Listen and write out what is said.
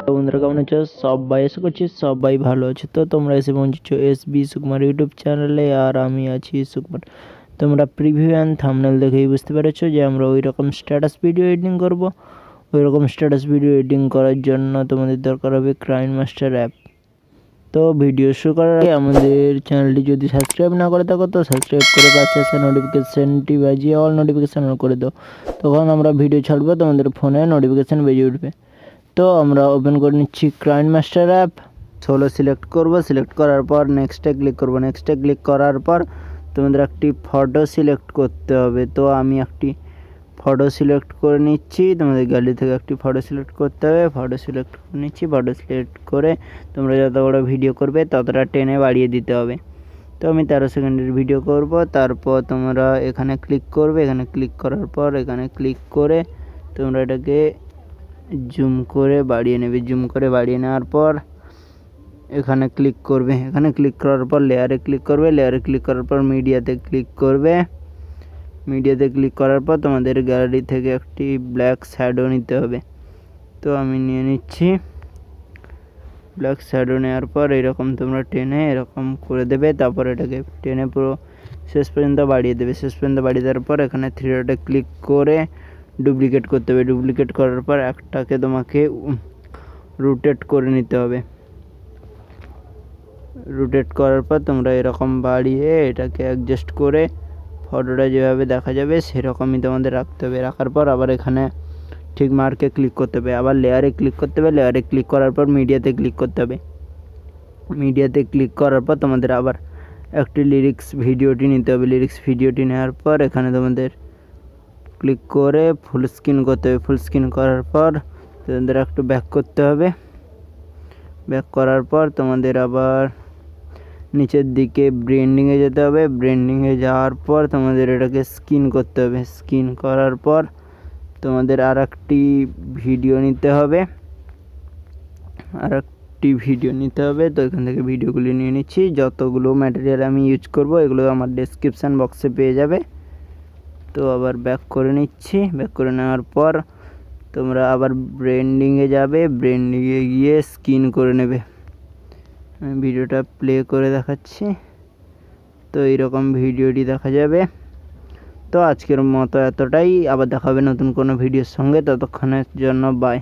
বন্ধুরা কেমন আছো? সবাই আশা করছি সবাই ভালো আছে। তো তোমরা এসে পৌঁছেছো এসবি সুকুমার ইউটিউব চ্যানেলে, আর আমি আছি সুকুমার। তোমরা প্রিভিউ অ্যান্ড থাম্বনেল দেখেই বুঝতে পেরেছো যে আমরা ওই রকম স্ট্যাটাস ভিডিও এডিটিং করব। ওই রকম স্ট্যাটাস ভিডিও এডিটিং করার জন্য তোমাদের দরকার হবে কাইনমাস্টার অ্যাপ। তো ভিডিও শুরু করার আগে আমাদের চ্যানেলটি যদি সাবস্ক্রাইব না করে থাকো তো সাবস্ক্রাইব করে পাশে আসা নোটিফিকেশানটি বাজিয়ে অল নোটিফিকেশান অন করে দাও। তখন আমরা ভিডিও ছাড়বো তোমাদের ফোনে নোটিফিকেশান বেজে উঠবে। তো আমরা ওপেন করে নিচ্ছি কাইনমাস্টার অ্যাপ। 16 সিলেক্ট করব। সিলেক্ট করার পর নেক্সটে ক্লিক করব। নেক্সটে ক্লিক করার পর তোমাদের একটি ফটো সিলেক্ট করতে হবে। তো আমি একটি ফটো সিলেক্ট করে নিচ্ছি। তোমাদের গ্যালারি থেকে একটি ফটো সিলেক্ট করতে হবে। ফটো সিলেক্ট করে নিচ্ছি। ফটো সিলেক্ট করে তোমরা যত বড় ভিডিও করবে ততটা টেনে বাড়িয়ে দিতে হবে। তো আমি 13 সেকেন্ডের ভিডিও করব। তারপর তোমরা এখানে ক্লিক করবে। এখানে ক্লিক করার পর এখানে ক্লিক করে তোমরা এটাকে জুম করে বাড়িয়ে নেবে। জুম করে বাড়িয়ে নেওয়ার পর এখানে ক্লিক করবে। এখানে ক্লিক করার পর লেয়ারে ক্লিক করবে। লেয়ারে ক্লিক করার পর মিডিয়াতে ক্লিক করবে। মিডিয়াতে ক্লিক করার পর তোমাদের গ্যালারি থেকে একটি ব্ল্যাক শ্যাডো নিতে হবে। তো আমি নিয়ে নিচ্ছি। ব্ল্যাক শ্যাডো নেওয়ার পর এরকম তোমরা টেনে এরকম করে দেবে। তারপর এটাকে টেনে পুরো শেষ পর্যন্ত বাড়িয়ে দেবে। শেষ পর্যন্ত বাড়িয়ে দেওয়ার পর এখানে থ্রি ডটে ক্লিক করে ডুপ্লিকেট করতে হবে। ডুপ্লিকেট করার পর একটাকে তোমাকে রোটেট করে নিতে হবে। রোটেট করার পর তোমরা এরকম বাড়িয়ে এটাকে অ্যাডজাস্ট করে ফটোটা যেভাবে দেখা যাবে সেরকমই তোমাদের রাখতে হবে। রাখার পর আবার এখানে ঠিক মার্কে ক্লিক করতে হবে। আবার লেয়ারে ক্লিক করতে হবে। লেয়ারে ক্লিক করার পর মিডিয়াতে ক্লিক করতে হবে। মিডিয়াতে ক্লিক করার পর তোমাদের আবার একটি লিরিক্স ভিডিওটি নিতে হবে। লিরিক্স ভিডিওটি নেওয়ার পর এখানে তোমাদের ক্লিক করে ফুল স্ক্রিন করতে হবে। ফুল স্ক্রিন করার পর তোমাদের একটু ব্যাক করতে হবে। ব্যাক করার পর তোমাদের আবার নিচের দিকে ব্রেন্ডিংয়ে যেতে হবে। ব্রেন্ডিংয়ে যাওয়ার পর তোমাদের এটাকে স্ক্রিন করতে হবে। স্ক্রিন করার পর তোমাদের আর একটি ভিডিও নিতে হবে। তো এখান থেকে ভিডিওগুলি নিয়ে নিচ্ছি। যতগুলো ম্যাটেরিয়াল আমি ইউজ করব এগুলো আমার ডেসক্রিপশান বক্সে পেয়ে যাবে। তো আবার ব্যাক করে নিচ্ছি। ব্যাক করে নেওয়ার পর তোমরা আবার ব্রেন্ডিংয়ে যাবে। ব্রেন্ডিংয়ে গিয়ে স্ক্রিন করে নেবে। আমি ভিডিওটা প্লে করে দেখাচ্ছি। তো এইরকম ভিডিওটি দেখা যাবে। তো আজকের মতো এতটাই। আবার দেখা হবে নতুন কোনো ভিডিওর সঙ্গে। ততক্ষণের জন্য বাই।